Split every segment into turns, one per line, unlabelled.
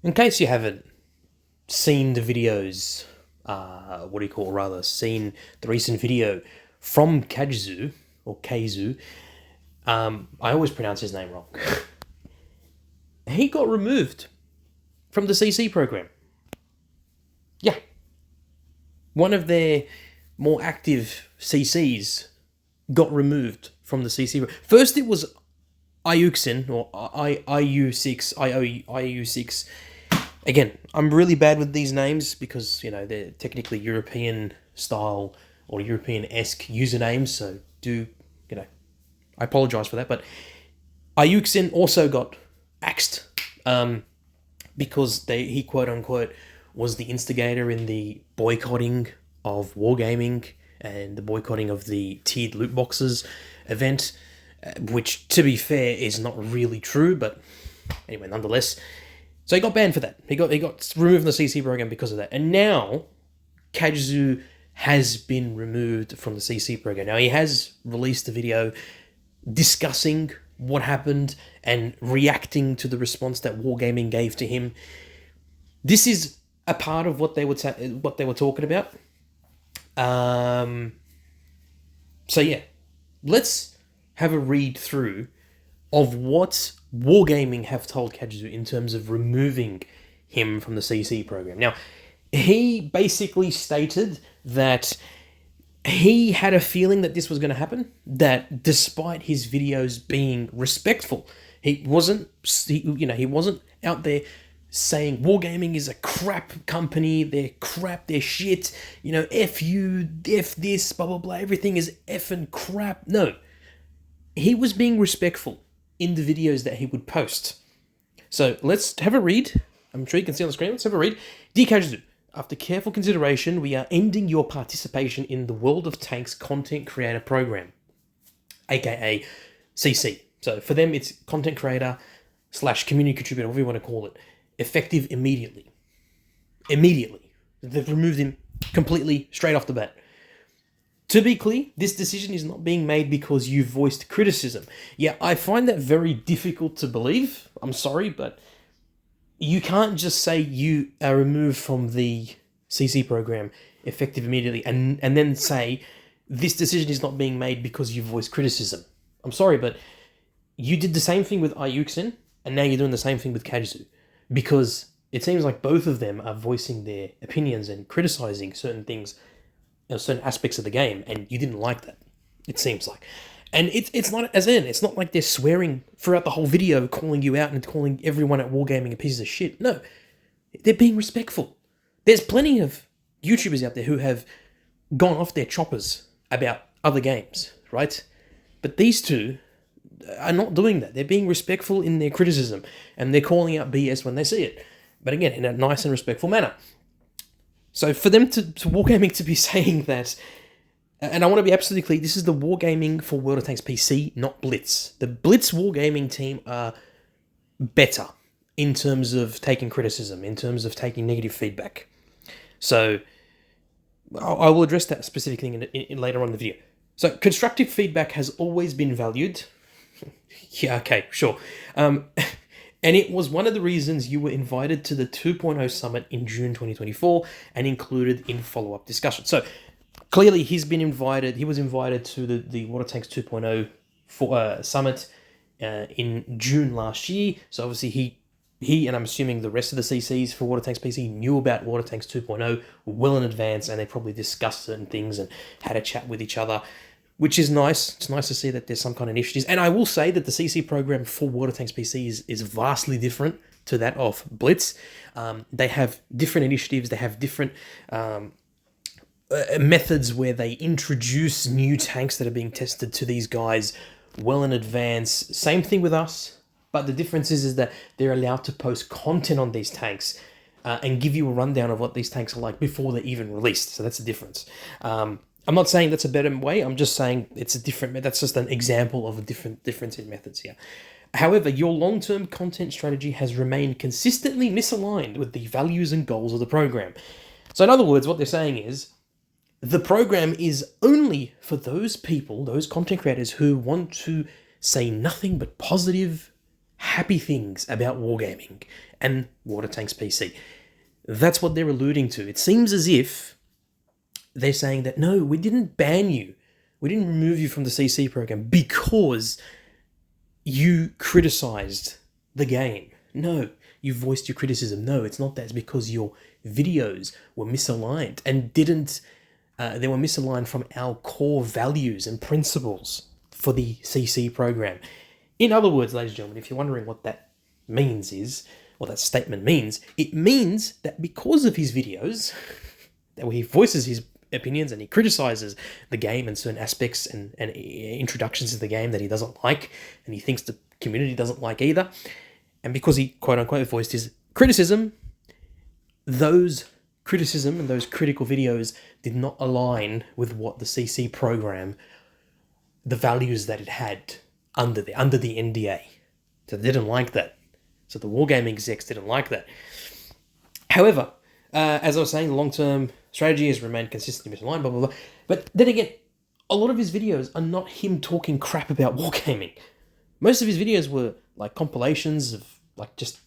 In case you haven't seen the videos, seen the recent video from Kajzoo, or Kajzoo, I always pronounce his name wrong. He got removed from the CC program. Yeah. One of their more active CCs got removed from the CC. First it was Iyouxin, or Iyouxin. Again, I'm really bad with these names because, they're technically European style or European-esque usernames, so I apologize for that. But Iyouxin also got axed because he, quote-unquote, was the instigator in the boycotting of wargaming and the boycotting of the tiered loot boxes event, which, to be fair, is not really true, but anyway, nonetheless. So he got banned for that. He got removed from the CC program because of that. And now, Kajzoo has been removed from the CC program. Now, he has released a video discussing what happened and reacting to the response that Wargaming gave to him. This is a part of what they were talking about. So yeah, let's have a read through of what Wargaming have told Kajzoo in terms of removing him from the CC program. Now, he basically stated that he had a feeling that this was going to happen, that despite his videos being respectful, he wasn't out there saying Wargaming is a crap company, they're crap, they're shit, F you, F this, blah, blah, blah, everything is effing crap. No, he was being respectful in the videos that he would post. So let's have a read. I'm sure you can see on the screen. Let's have a read. Dear Kajzoo, after careful consideration, we are ending your participation in the World of Tanks Content Creator Program, aka CC. So for them, it's content creator / community contributor, whatever you want to call it, effective immediately. Immediately. They've removed him completely straight off the bat. To be clear, this decision is not being made because you voiced criticism. Yeah, I find that very difficult to believe. I'm sorry, but you can't just say you are removed from the CC program effective immediately and then say this decision is not being made because you voiced criticism. I'm sorry, but you did the same thing with Iyouxin, and now you're doing the same thing with Kajzoo, because it seems like both of them are voicing their opinions and criticizing certain things, certain aspects of the game, and you didn't like that, it seems like. And it's not like they're swearing throughout the whole video, calling you out and calling everyone at Wargaming a piece of shit. No, they're being respectful. There's plenty of YouTubers out there who have gone off their choppers about other games, right? But these two are not doing that. They're being respectful in their criticism, and they're calling out BS when they see it. But again, in a nice and respectful manner. So for them to Wargaming to be saying that, and I want to be absolutely clear, this is the Wargaming for World of Tanks PC, not Blitz. The Blitz Wargaming team are better in terms of taking criticism, in terms of taking negative feedback. So I will address that specific thing in later on in the video. So constructive feedback has always been valued. Yeah, okay, sure. And it was one of the reasons you were invited to the 2.0 summit in June 2024 and included in follow-up discussion. So clearly he was invited to the World of Tanks 2.0 summit in June last year. So obviously he and I'm assuming the rest of the CCs for World of Tanks PC knew about World of Tanks 2.0 well in advance, and they probably discussed certain things and had a chat with each other, which is nice. It's nice to see that there's some kind of initiatives. And I will say that the CC program for World of Tanks PC is vastly different to that of Blitz. They have different initiatives. They have different methods where they introduce new tanks that are being tested to these guys well in advance. Same thing with us, but the difference is that they're allowed to post content on these tanks and give you a rundown of what these tanks are like before they're even released. So that's the difference. I'm not saying that's a better way. I'm just saying it's a different. That's just an example of a difference in methods here. However, your long-term content strategy has remained consistently misaligned with the values and goals of the program. So in other words, what they're saying is the program is only for those people, those content creators who want to say nothing but positive, happy things about wargaming and Water Tanks PC. That's what they're alluding to. It seems as if they're saying that, no, we didn't ban you. We didn't remove you from the CC program because you criticized the game. No, you voiced your criticism. No, it's not that. It's because your videos were misaligned and they were misaligned from our core values and principles for the CC program. In other words, ladies and gentlemen, if you're wondering what that means what that statement means, it means that because of his videos, that where he voices his opinions and he criticizes the game and certain aspects and introductions to the game that he doesn't like and he thinks the community doesn't like either, and because he quote-unquote voiced his criticism, those criticism and those critical videos did not align with what the CC program, the values that it had under the NDA. So they didn't like that. So the wargaming execs didn't like that. However, as I was saying, the long-term strategy has remained consistently misaligned, blah, blah, blah. But then again, a lot of his videos are not him talking crap about wargaming. Most of his videos were like compilations of like just,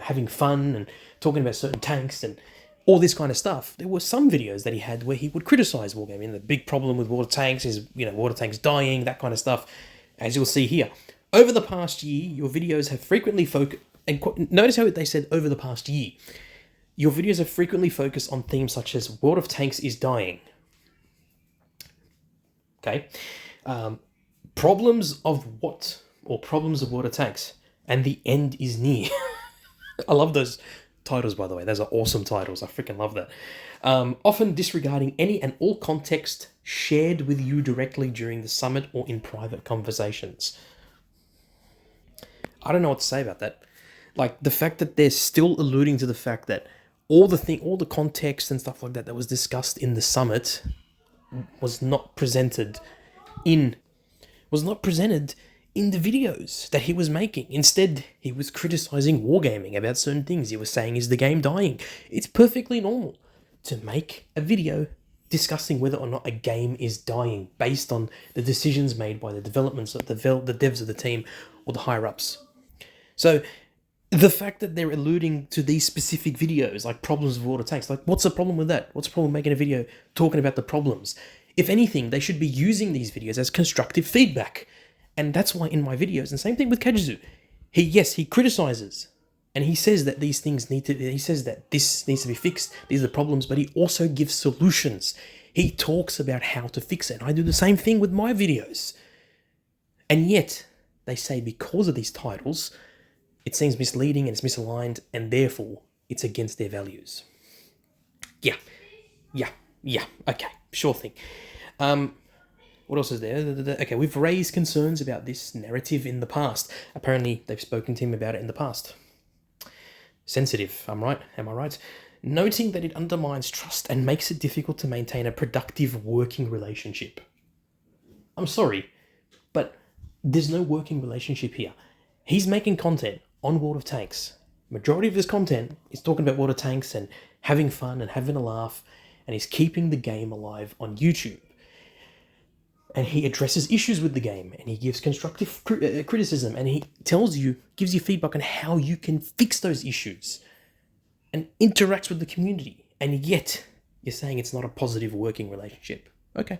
having fun and talking about certain tanks and all this kind of stuff. There were some videos that he had where he would criticize wargaming. The big problem with water tanks is, water tanks dying, that kind of stuff, as you'll see here. Over the past year, your videos have frequently focused, and notice how they said over the past year, your videos have frequently focused on themes such as World of Tanks is dying. Okay. Problems of what? Or problems of water tanks. And the end is near. I love those titles, by the way. Those are awesome titles. I freaking love that. Often disregarding any and all context shared with you directly during the summit or in private conversations. I don't know what to say about that. Like, the fact that they're still alluding to the fact that all the context and stuff like that was discussed in the summit was not presented in the videos that he was making. Instead, he was criticizing wargaming about certain things. He was saying, is the game dying? It's perfectly normal to make a video discussing whether or not a game is dying based on the decisions made by the developments of the devs of the team or the higher-ups. So the fact that they're alluding to these specific videos, like problems of water tanks, like what's the problem with that? What's the problem making a video talking about the problems? If anything, they should be using these videos as constructive feedback. And that's why in my videos, and same thing with Kajzoo, he criticizes and he says that these things he says that this needs to be fixed, these are the problems, but he also gives solutions. He talks about how to fix it. And I do the same thing with my videos. And yet, they say because of these titles, it seems misleading and it's misaligned, and therefore it's against their values. Yeah, okay, sure thing. What else is there? Okay, we've raised concerns about this narrative in the past. Apparently, they've spoken to him about it in the past. Sensitive, am I right? Noting that it undermines trust and makes it difficult to maintain a productive working relationship. I'm sorry, but there's no working relationship here. He's making content on World of Tanks. Majority of his content is talking about water tanks and having fun and having a laugh, and he's keeping the game alive on YouTube. And he addresses issues with the game, and he gives constructive criticism, and he gives you feedback on how you can fix those issues, and interacts with the community. And yet, you're saying it's not a positive working relationship. Okay.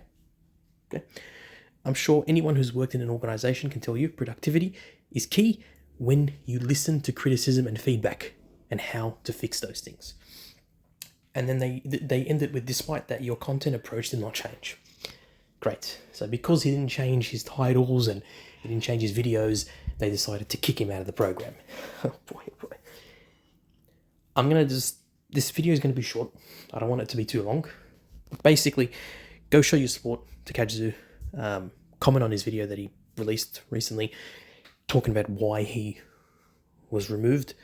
I'm sure anyone who's worked in an organization can tell you productivity is key when you listen to criticism and feedback and how to fix those things. And then they end it with, despite that, your content approach did not change. Great. So because he didn't change his titles and he didn't change his videos, they decided to kick him out of the program. Oh boy. This video is going to be short. I don't want it to be too long. Basically, go show your support to Kajzoo. Comment on his video that he released recently, talking about why he was removed.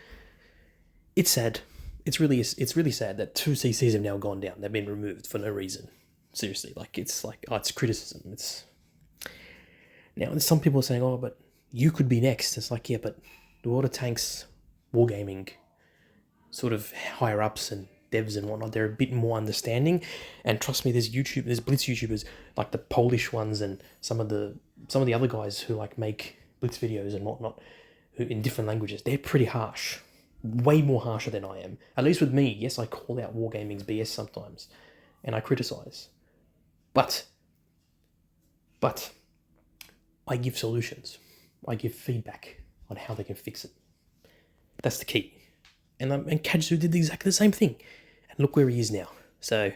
It's sad. It's really sad that 2 CCs have now gone down. They've been removed for no reason. Seriously, it's criticism. Now, some people are saying, oh, but you could be next. It's like, yeah, but the water tanks, wargaming, sort of higher ups and devs and whatnot, they're a bit more understanding. And trust me, there's Blitz YouTubers, like the Polish ones and some of the other guys who like make Blitz videos and whatnot, who in different languages, they're pretty harsh. Way more harsher than I am. At least with me, yes, I call out Wargaming's BS sometimes, and I criticize. But I give solutions. I give feedback on how they can fix it. That's the key. And Kajzoo did exactly the same thing. And look where he is now. So,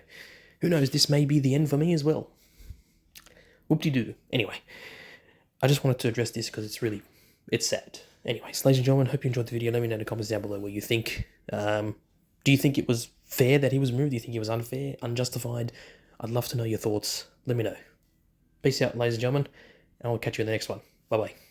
who knows, this may be the end for me as well. Whoop-de-doo. Anyway, I just wanted to address this because it's sad. Anyways, ladies and gentlemen, hope you enjoyed the video. Let me know in the comments down below what you think. Do you think it was fair that he was removed? Do you think it was unfair, unjustified? I'd love to know your thoughts. Let me know. Peace out, ladies and gentlemen, and I'll catch you in the next one. Bye-bye.